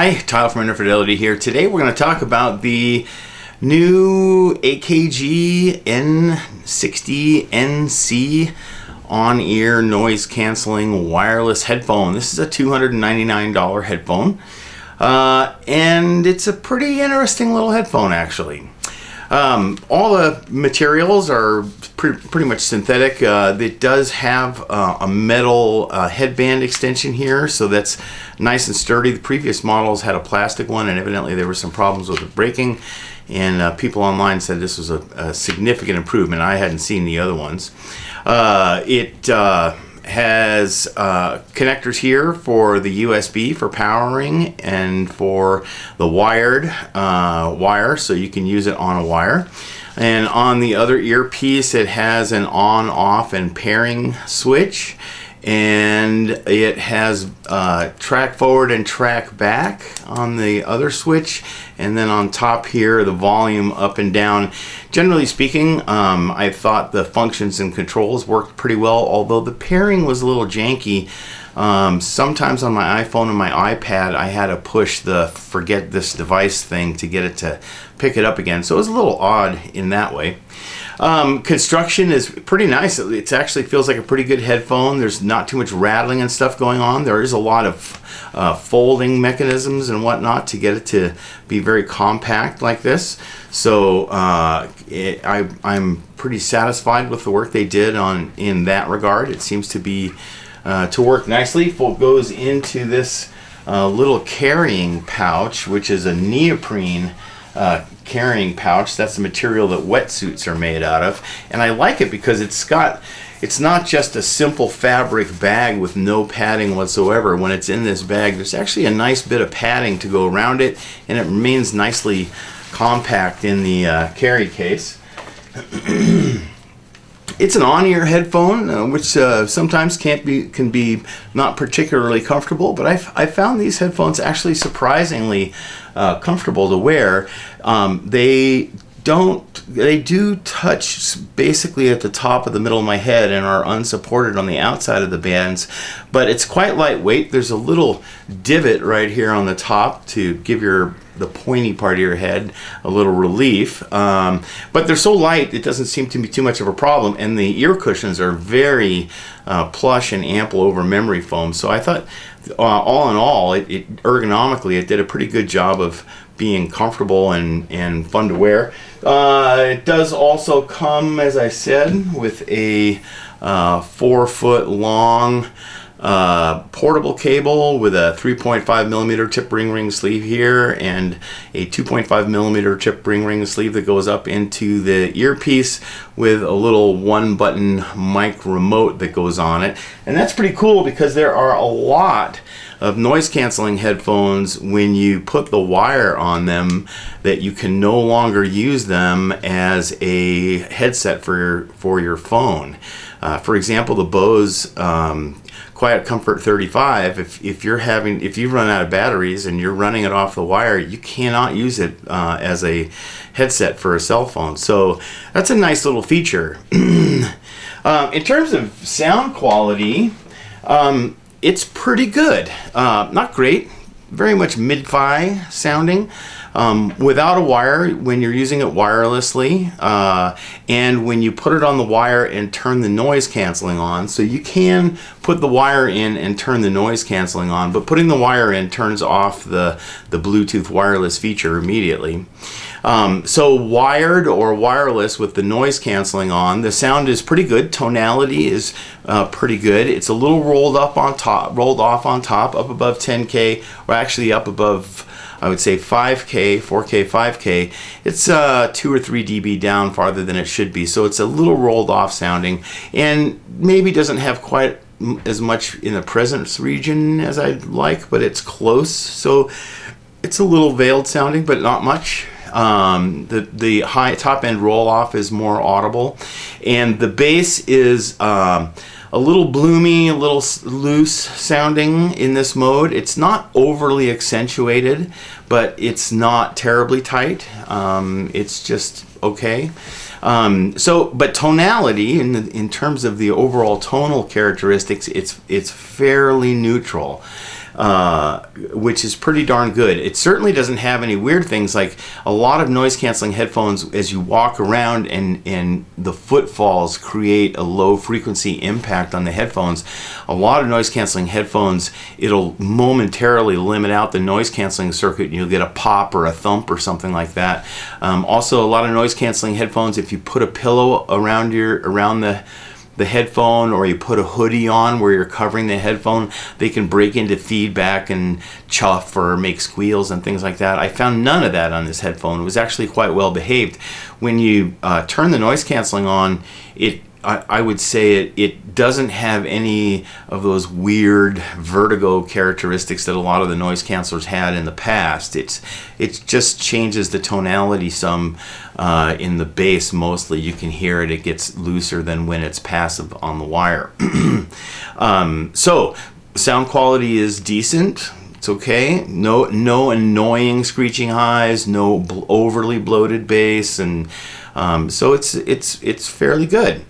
Hi, Tyler from Infidelity here. Today we're going to talk about the new AKG N60NC on-ear noise canceling wireless headphone. This is a $299 headphone, and it's a pretty interesting little headphone actually. All the materials are pretty much synthetic. It does have a metal headband extension here, so that's nice and sturdy. The previous models had a plastic one, and evidently there were some problems with it breaking, and people online said this was a significant improvement. I hadn't seen the other ones. It has connectors here for the USB for powering and for the wired wire, so you can use it on a wire. And on the other earpiece it has an on, off, and pairing switch, and it has track forward and track back on the other switch, and then on top here the volume up and down. Generally speaking, I thought the functions and controls worked pretty well, although the pairing was a little janky. Sometimes on my iPhone and my iPad I had to push the forget this device thing to get it to pick it up again, so it was a little odd in that way. Construction is pretty nice. It actually feels like a pretty good headphone. There's not too much rattling and stuff going on. There is a lot of folding mechanisms and whatnot to get it to be very compact like this. So I'm pretty satisfied with the work they did in that regard. It seems to be to work nicely. It goes into this little carrying pouch, which is a neoprene carrying pouch. That's the material that wetsuits are made out of, and I like it because it's not just a simple fabric bag with no padding whatsoever. When it's in this bag, there's actually a nice bit of padding to go around it, and it remains nicely compact in the carry case. It's an on-ear headphone, which sometimes can be not particularly comfortable, but I found these headphones actually surprisingly comfortable to wear. They do touch basically at the top of the middle of my head and are unsupported on the outside of the bands, but it's quite lightweight. There's a little divot right here on the top to give the pointy part of your head a little relief, but they're so light it doesn't seem to be too much of a problem, and the ear cushions are very plush and ample over memory foam. So I thought all in all, ergonomically it did a pretty good job of being comfortable and fun to wear. It does also come, as I said, with a 4-foot long portable cable with a 3.5 millimeter tip ring sleeve here, and a 2.5 millimeter tip ring sleeve that goes up into the earpiece with a little 1-button mic remote that goes on it. And that's pretty cool because there are a lot of noise canceling headphones when you put the wire on them that you can no longer use them as a headset for your phone. For example, the Bose Quiet Comfort 35, if you run out of batteries and you're running it off the wire, you cannot use it as a headset for a cell phone. So that's a nice little feature. In terms of sound quality, it's pretty good. Not great, very much mid-fi sounding. Without a wire, when you're using it wirelessly, and when you put it on the wire and turn the noise canceling on. So you can put the wire in and turn the noise canceling on, but putting the wire in turns off the Bluetooth wireless feature immediately. So wired or wireless with the noise canceling on, the sound is pretty good. Tonality is pretty good. It's a little rolled off on top, up above 10K, or actually up above, I would say 4K, 5K. It's 2 or 3 dB down farther than it should be, so it's a little rolled off sounding, and maybe doesn't have quite as much in the presence region as I'd like, but it's close. So it's a little veiled sounding, but not much. The high top end roll off is more audible, and the bass is a little bloomy, a little loose sounding in this mode. It's not overly accentuated, but it's not terribly tight. It's just okay. But tonality, in terms of the overall tonal characteristics, it's fairly neutral. which is pretty darn good. It certainly doesn't have any weird things like a lot of noise canceling headphones. As you walk around and the footfalls create a low frequency impact on the headphones, a lot of noise canceling headphones, it'll momentarily limit out the noise canceling circuit and you'll get a pop or a thump or something like that. Also, a lot of noise canceling headphones, if you put a pillow around the headphone, or you put a hoodie on where you're covering the headphone, they can break into feedback and chuff or make squeals and things like that. I found none of that on this headphone. It was actually quite well behaved. When you turn the noise canceling on, I would say it doesn't have any of those weird vertigo characteristics that a lot of the noise cancelers had in the past. It just changes the tonality some in the bass. Mostly you can hear it gets looser than when it's passive on the wire. So sound quality is decent. It's okay. No annoying screeching highs, no overly bloated bass, and so it's fairly good.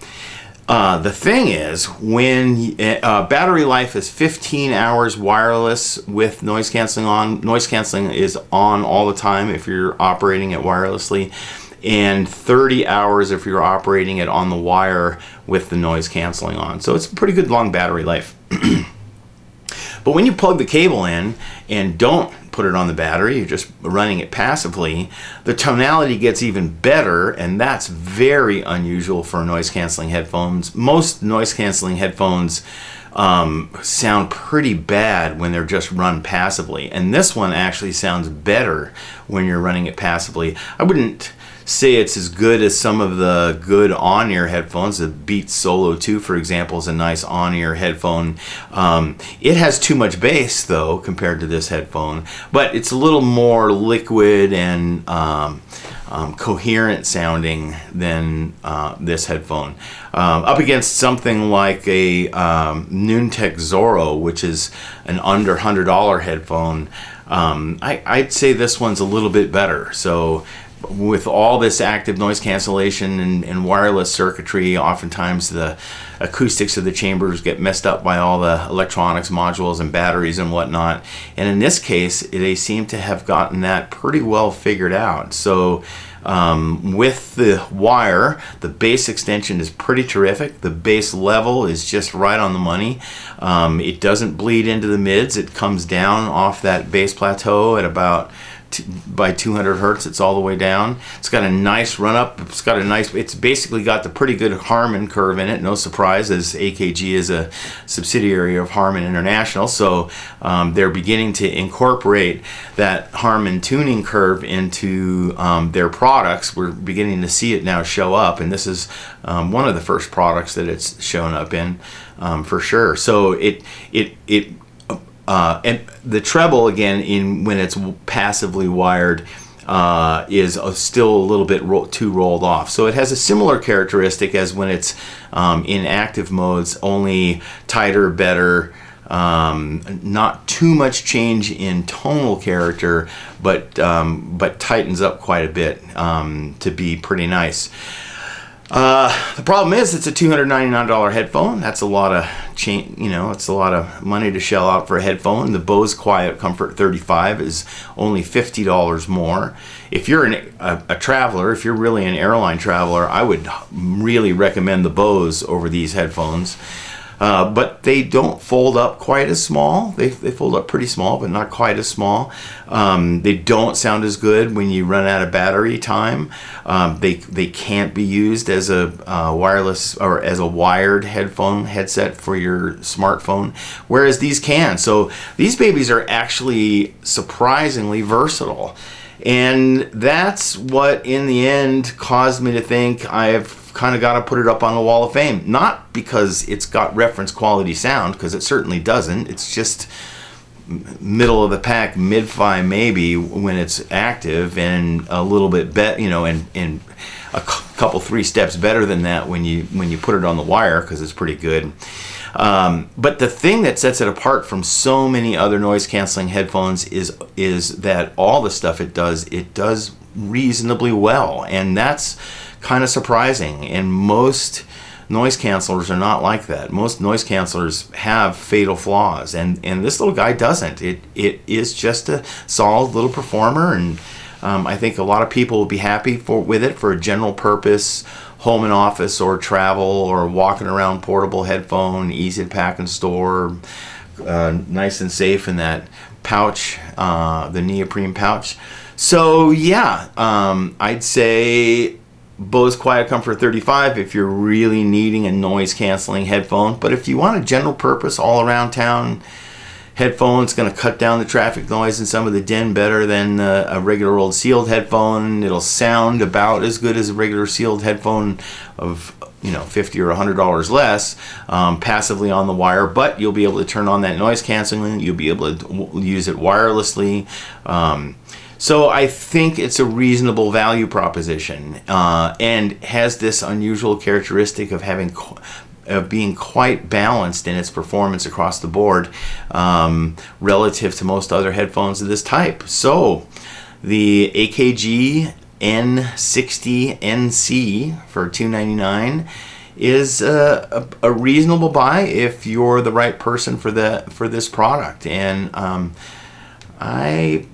The thing is, when battery life is 15 hours wireless with noise canceling on. Noise canceling is on all the time if you're operating it wirelessly, and 30 hours if you're operating it on the wire with the noise canceling on. So it's a pretty good long battery life. But when you plug the cable in and don't put it on the battery, you're just running it passively, the tonality gets even better, and that's very unusual for noise canceling headphones. Most noise canceling headphones sound pretty bad when they're just run passively, and this one actually sounds better when you're running it passively. I wouldn't say it's as good as some of the good on-ear headphones. The Beats Solo 2, for example, is a nice on-ear headphone. It has too much bass, though, compared to this headphone, but it's a little more liquid and coherent sounding than this headphone. Up against something like a Noontech Zorro, which is an under $100 headphone, I'd say this one's a little bit better. So with all this active noise cancellation and wireless circuitry, oftentimes the acoustics of the chambers get messed up by all the electronics modules and batteries and whatnot. And in this case, they seem to have gotten that pretty well figured out. So with the wire, the bass extension is pretty terrific. The bass level is just right on the money. It doesn't bleed into the mids. It comes down off that bass plateau at about by 200 hertz. It's all the way down. It's got a nice run up. It's basically got the pretty good Harman curve in it. No surprise, as AKG is a subsidiary of Harman International, so they're beginning to incorporate that Harman tuning curve into their products. We're beginning to see it now show up, and this is one of the first products that it's shown up in, for sure. So and the treble, again, when it's passively wired, is still a little bit too rolled off. So it has a similar characteristic as when it's in active modes, only tighter, better, not too much change in tonal character, but tightens up quite a bit to be pretty nice. The problem is it's a $299 headphone. That's a lot of it's a lot of money to shell out for a headphone. The Bose Quiet Comfort 35 is only $50 more. If you're a traveler, if you're really an airline traveler, I would really recommend the Bose over these headphones. But they don't fold up quite as small. They fold up pretty small, but not quite as small. They don't sound as good when you run out of battery time. They can't be used as a wireless or as a wired headset for your smartphone, whereas these can. So these babies are actually surprisingly versatile. And that's what, in the end, caused me to think I've kind of got to put it up on the Wall of Fame. Not because it's got reference quality sound, because it certainly doesn't. It's just middle of the pack, mid-fi maybe when it's active, and a little bit and a couple 3 steps better than that when you put it on the wire, because it's pretty good. But the thing that sets it apart from so many other noise canceling headphones is that all the stuff it does reasonably well, and that's kind of surprising. And most noise cancelers are not like that. Most noise cancelers have fatal flaws, and this little guy doesn't. It is just a solid little performer, and I think a lot of people will be happy with it for a general purpose home and office or travel or walking around portable headphone, easy to pack and store, nice and safe in that pouch, the neoprene pouch. So yeah, I'd say Bose Quiet Comfort 35 if you're really needing a noise canceling headphone. But if you want a general purpose all around town headphone, it's going to cut down the traffic noise and some of the din better than a regular old sealed headphone. It'll sound about as good as a regular sealed headphone of $50 or $100 less, passively on the wire, but you'll be able to turn on that noise canceling. You'll be able to use it wirelessly. So I think it's a reasonable value proposition, and has this unusual characteristic of being quite balanced in its performance across the board, relative to most other headphones of this type. So the AKG N60NC for $299 is a reasonable buy if you're the right person for this product, and I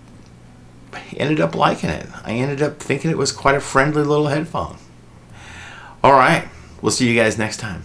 ended up liking it. I ended up thinking it was quite a friendly little headphone. All right, we'll see you guys next time.